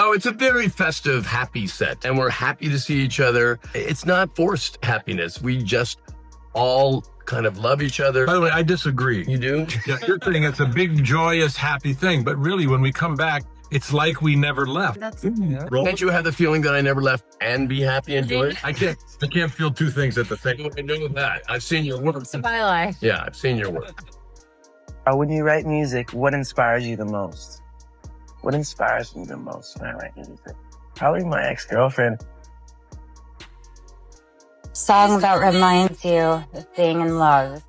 No, it's a very festive, happy set, and we're happy to see each other. It's not forced happiness. We just all kind of love each other. By the way, I disagree. You do? Yeah, you're saying it's a big, joyous, happy thing, but really, when we come back, it's like we never left. Can't you have the feeling that I never left and be happy and joyous? I can't feel two things at the same time. I know that. I've seen your work. It's a byline. Yeah, I've seen your work. When you write music, what inspires you the most? What inspires me the most when I write music? Probably my ex-girlfriend. Song that reminds you of being in love.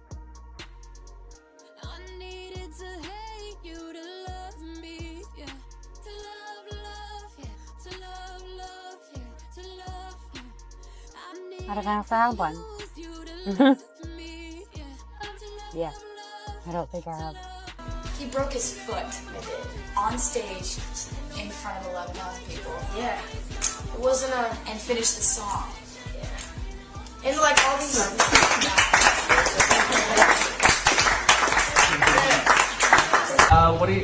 I don't know if I have one. Yeah, I don't think I have. He broke his foot on stage in front of 11,000 people. Yeah. It wasn't and finished the song. Yeah. And like all these.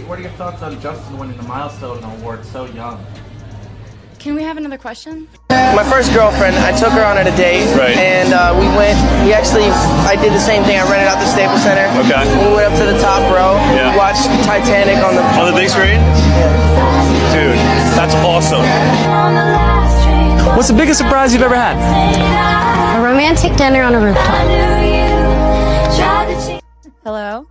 What are your thoughts on Justin winning the Milestone Award so young? Can we have another question? My first girlfriend, I took her on at a date, Right. and I did the same thing. I rented out the Staples Center. Okay. We went up to the top row. Yeah. We watched Titanic on the big screen? Dude, that's awesome. What's the biggest surprise you've ever had? A romantic dinner on a rooftop. Hello?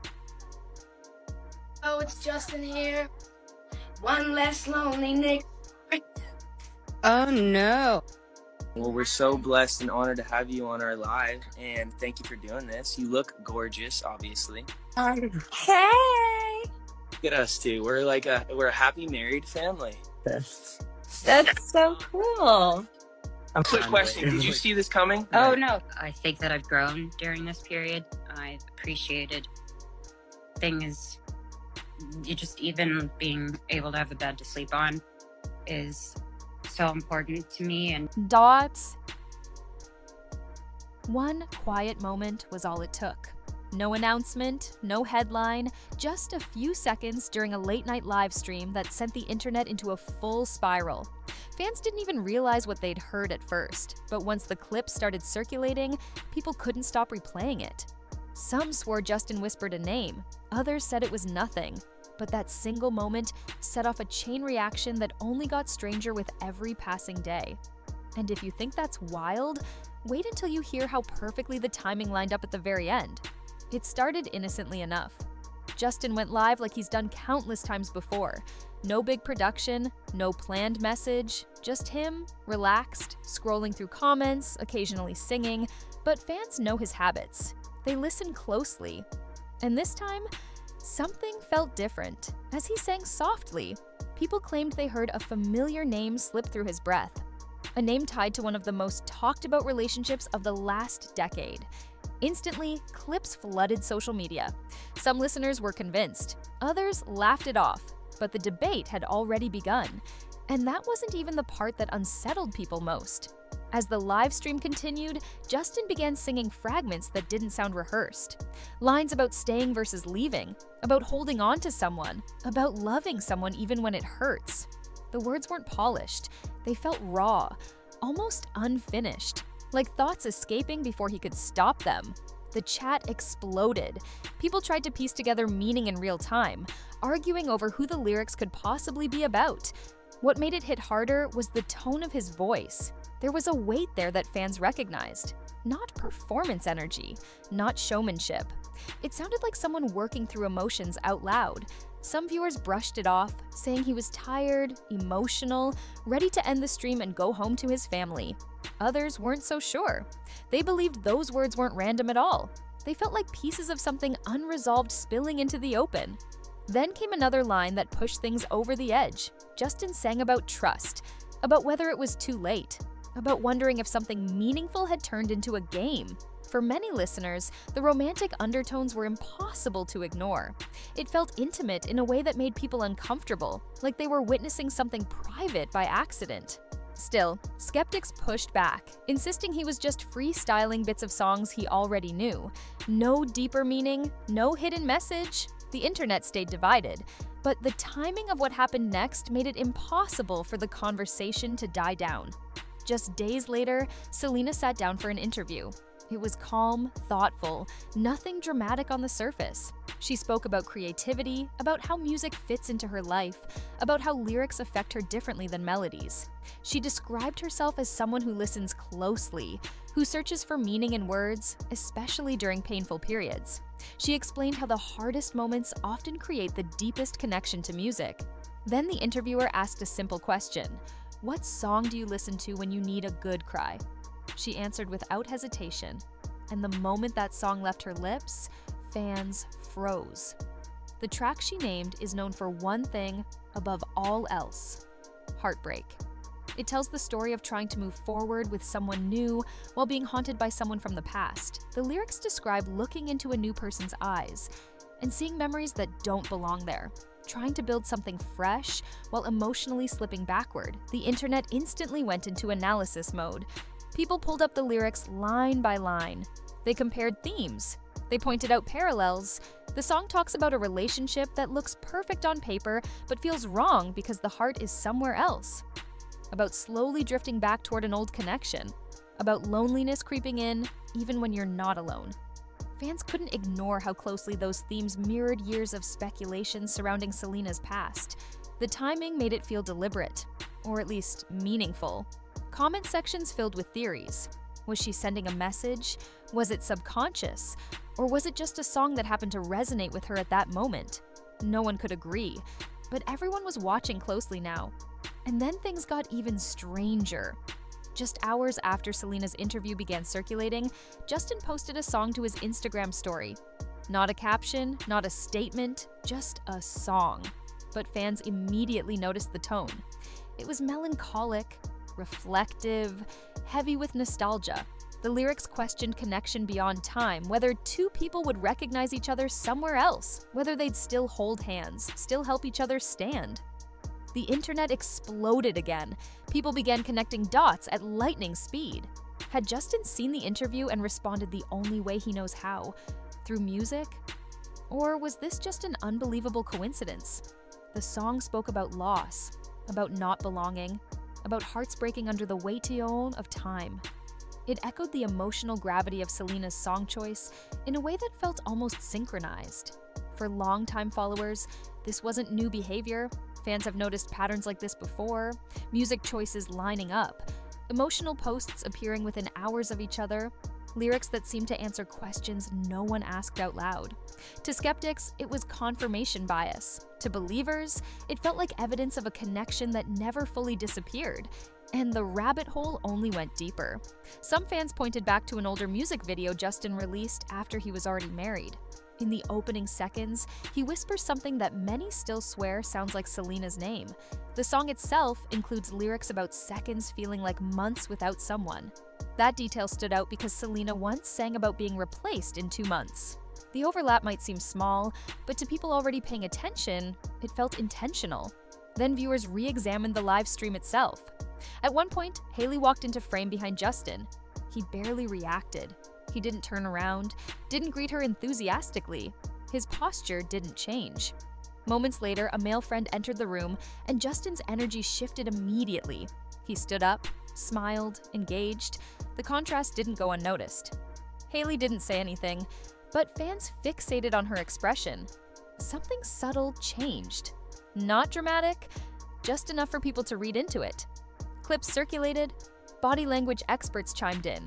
Oh, it's Justin here. One less lonely Nick. Oh no. Well, we're so blessed and honored to have you on our live, and thank you for doing this. You look gorgeous, obviously. Hey! Look at us two. We're a happy married family. That's so cool. Quick question: did you see this coming? Oh no. I think that I've grown during this period. I've appreciated things. You just even being able to have a bed to sleep on is so important to me. And Dots. One quiet moment was all it took. No announcement, no headline, just a few seconds during a late-night live stream that sent the internet into a full spiral. Fans didn't even realize what they'd heard at first, but once the clip started circulating, people couldn't stop replaying it. Some swore Justin whispered a name, others said it was nothing. But that single moment set off a chain reaction that only got stranger with every passing day. And if you think that's wild, wait until you hear how perfectly the timing lined up at the very end. It started innocently enough. Justin went live like he's done countless times before. No big production, no planned message, just him, relaxed, scrolling through comments, occasionally singing, but fans know his habits. They listen closely. And this time, something felt different. As he sang softly, people claimed they heard a familiar name slip through his breath. A name tied to one of the most talked about relationships of the last decade. Instantly, clips flooded social media. Some listeners were convinced, others laughed it off, but the debate had already begun. And that wasn't even the part that unsettled people most. As the live stream continued, Justin began singing fragments that didn't sound rehearsed. Lines about staying versus leaving, about holding on to someone, about loving someone even when it hurts. The words weren't polished. They felt raw, almost unfinished, like thoughts escaping before he could stop them. The chat exploded. People tried to piece together meaning in real time, arguing over who the lyrics could possibly be about. What made it hit harder was the tone of his voice. There was a weight there that fans recognized. Not performance energy, not showmanship. It sounded like someone working through emotions out loud. Some viewers brushed it off, saying he was tired, emotional, ready to end the stream and go home to his family. Others weren't so sure. They believed those words weren't random at all. They felt like pieces of something unresolved spilling into the open. Then came another line that pushed things over the edge. Justin sang about trust, about whether it was too late, about wondering if something meaningful had turned into a game. For many listeners, the romantic undertones were impossible to ignore. It felt intimate in a way that made people uncomfortable, like they were witnessing something private by accident. Still, skeptics pushed back, insisting he was just freestyling bits of songs he already knew. No deeper meaning, no hidden message. The internet stayed divided. But the timing of what happened next made it impossible for the conversation to die down. Just days later, Selena sat down for an interview. It was calm, thoughtful, nothing dramatic on the surface. She spoke about creativity, about how music fits into her life, about how lyrics affect her differently than melodies. She described herself as someone who listens closely, who searches for meaning in words, especially during painful periods. She explained how the hardest moments often create the deepest connection to music. Then the interviewer asked a simple question: "What song do you listen to when you need a good cry?" She answered without hesitation, and the moment that song left her lips, fans froze. The track she named is known for one thing above all else: heartbreak. It tells the story of trying to move forward with someone new while being haunted by someone from the past. The lyrics describe looking into a new person's eyes and seeing memories that don't belong there, trying to build something fresh while emotionally slipping backward. The internet instantly went into analysis mode. People pulled up the lyrics line by line. They compared themes. They pointed out parallels. The song talks about a relationship that looks perfect on paper but feels wrong because the heart is somewhere else. About slowly drifting back toward an old connection. About loneliness creeping in even when you're not alone. Fans couldn't ignore how closely those themes mirrored years of speculation surrounding Selena's past. The timing made it feel deliberate, or at least meaningful. Comment sections filled with theories. Was she sending a message? Was it subconscious? Or was it just a song that happened to resonate with her at that moment? No one could agree, but everyone was watching closely now. And then things got even stranger. Just hours after Selena's interview began circulating, Justin posted a song to his Instagram story. Not a caption, not a statement, just a song. But fans immediately noticed the tone. It was melancholic, reflective, heavy with nostalgia. The lyrics questioned connection beyond time, whether two people would recognize each other somewhere else, whether they'd still hold hands, still help each other stand. The internet exploded again. People began connecting dots at lightning speed. Had Justin seen the interview and responded the only way he knows how? Through music? Or was this just an unbelievable coincidence? The song spoke about loss, about not belonging, about hearts breaking under the weight of time. It echoed the emotional gravity of Selena's song choice in a way that felt almost synchronized. For longtime followers, this wasn't new behavior. Fans have noticed patterns like this before, music choices lining up, emotional posts appearing within hours of each other, lyrics that seemed to answer questions no one asked out loud. To skeptics, it was confirmation bias. To believers, it felt like evidence of a connection that never fully disappeared. And the rabbit hole only went deeper. Some fans pointed back to an older music video Justin released after he was already married. In the opening seconds, he whispers something that many still swear sounds like Selena's name. The song itself includes lyrics about seconds feeling like months without someone. That detail stood out because Selena once sang about being replaced in 2 months. The overlap might seem small, but to people already paying attention, it felt intentional. Then viewers re-examined the live stream itself. At one point, Haley walked into frame behind Justin. He barely reacted. He didn't turn around, didn't greet her enthusiastically. His posture didn't change. Moments later, a male friend entered the room, and Justin's energy shifted immediately. He stood up, smiled, engaged. The contrast didn't go unnoticed. Haley didn't say anything, but fans fixated on her expression. Something subtle changed. Not dramatic, just enough for people to read into it. Clips circulated, body language experts chimed in.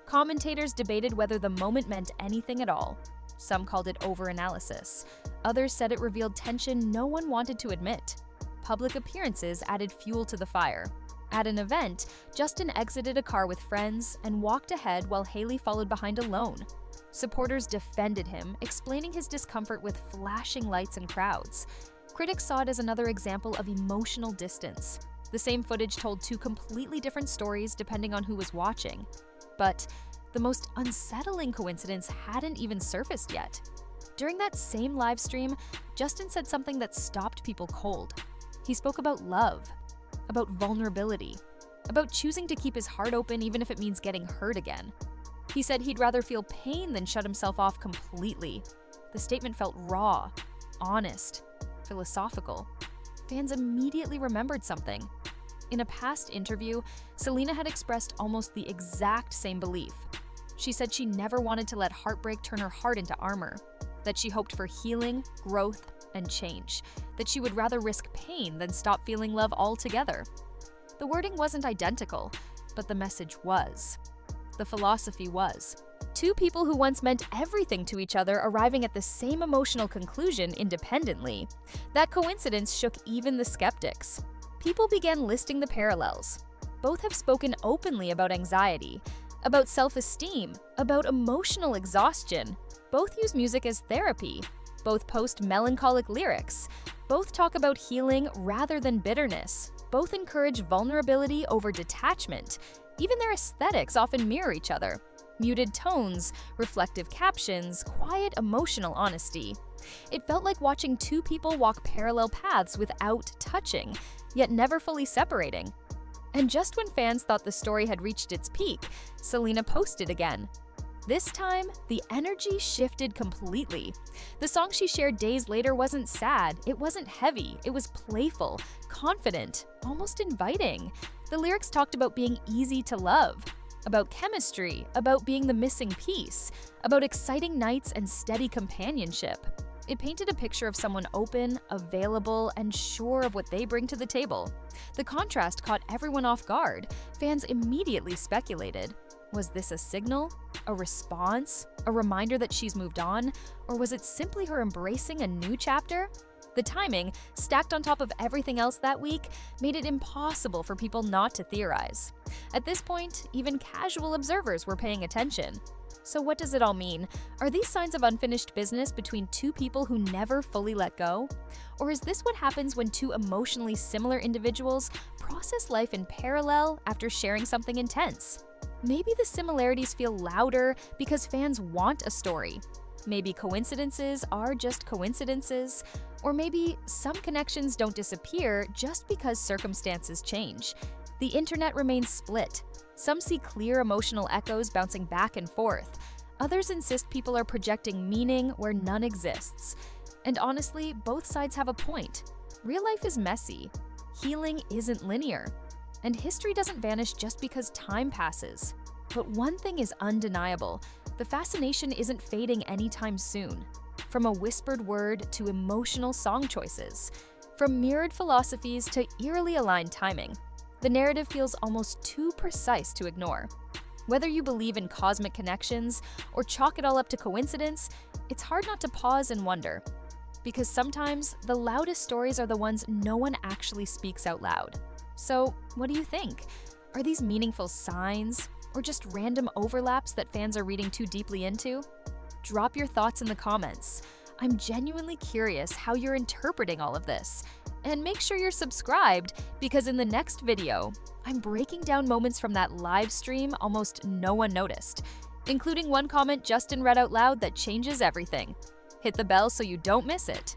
Commentators debated whether the moment meant anything at all. Some called it overanalysis. Others said it revealed tension no one wanted to admit. Public appearances added fuel to the fire. At an event, Justin exited a car with friends and walked ahead while Haley followed behind alone. Supporters defended him, explaining his discomfort with flashing lights and crowds. Critics saw it as another example of emotional distance. The same footage told two completely different stories depending on who was watching. But the most unsettling coincidence hadn't even surfaced yet. During that same live stream, Justin said something that stopped people cold. He spoke about love, about vulnerability, about choosing to keep his heart open even if it means getting hurt again. He said he'd rather feel pain than shut himself off completely. The statement felt raw, honest. philosophical. Fans immediately remembered something. In a past interview, Selena had expressed almost the exact same belief. She said she never wanted to let heartbreak turn her heart into armor, that she hoped for healing, growth, and change, that she would rather risk pain than stop feeling love altogether. The wording wasn't identical, but the message was. The philosophy was. Two people who once meant everything to each other arriving at the same emotional conclusion independently. That coincidence shook even the skeptics. People began listing the parallels. Both have spoken openly about anxiety, about self-esteem, about emotional exhaustion. Both use music as therapy. Both post melancholic lyrics. Both talk about healing rather than bitterness. Both encourage vulnerability over detachment. Even their aesthetics often mirror each other. Muted tones, reflective captions, quiet emotional honesty. It felt like watching two people walk parallel paths without touching, yet never fully separating. And just when fans thought the story had reached its peak, Selena posted again. This time, the energy shifted completely. The song she shared days later wasn't sad, it wasn't heavy, it was playful, confident, almost inviting. The lyrics talked about being easy to love, about chemistry, about being the missing piece, about exciting nights and steady companionship. It painted a picture of someone open, available, and sure of what they bring to the table. The contrast caught everyone off guard. Fans immediately speculated. Was this a signal? A response? A reminder that she's moved on? Or was it simply her embracing a new chapter? The timing, stacked on top of everything else that week, made it impossible for people not to theorize. At this point, even casual observers were paying attention. So what does it all mean? Are these signs of unfinished business between two people who never fully let go? Or is this what happens when two emotionally similar individuals process life in parallel after sharing something intense? Maybe the similarities feel louder because fans want a story. Maybe coincidences are just coincidences. Or maybe some connections don't disappear just because circumstances change. The internet remains split. Some see clear emotional echoes bouncing back and forth. Others insist people are projecting meaning where none exists. And honestly, both sides have a point. Real life is messy. Healing isn't linear. And history doesn't vanish just because time passes. But one thing is undeniable. The fascination isn't fading anytime soon. From a whispered word to emotional song choices. From mirrored philosophies to eerily aligned timing. The narrative feels almost too precise to ignore. Whether you believe in cosmic connections or chalk it all up to coincidence, it's hard not to pause and wonder. Because sometimes the loudest stories are the ones no one actually speaks out loud. So, what do you think? Are these meaningful signs? Or just random overlaps that fans are reading too deeply into? Drop your thoughts in the comments. I'm genuinely curious how you're interpreting all of this. And make sure you're subscribed, because in the next video, I'm breaking down moments from that live stream almost no one noticed, including one comment Justin read out loud that changes everything. Hit the bell so you don't miss it.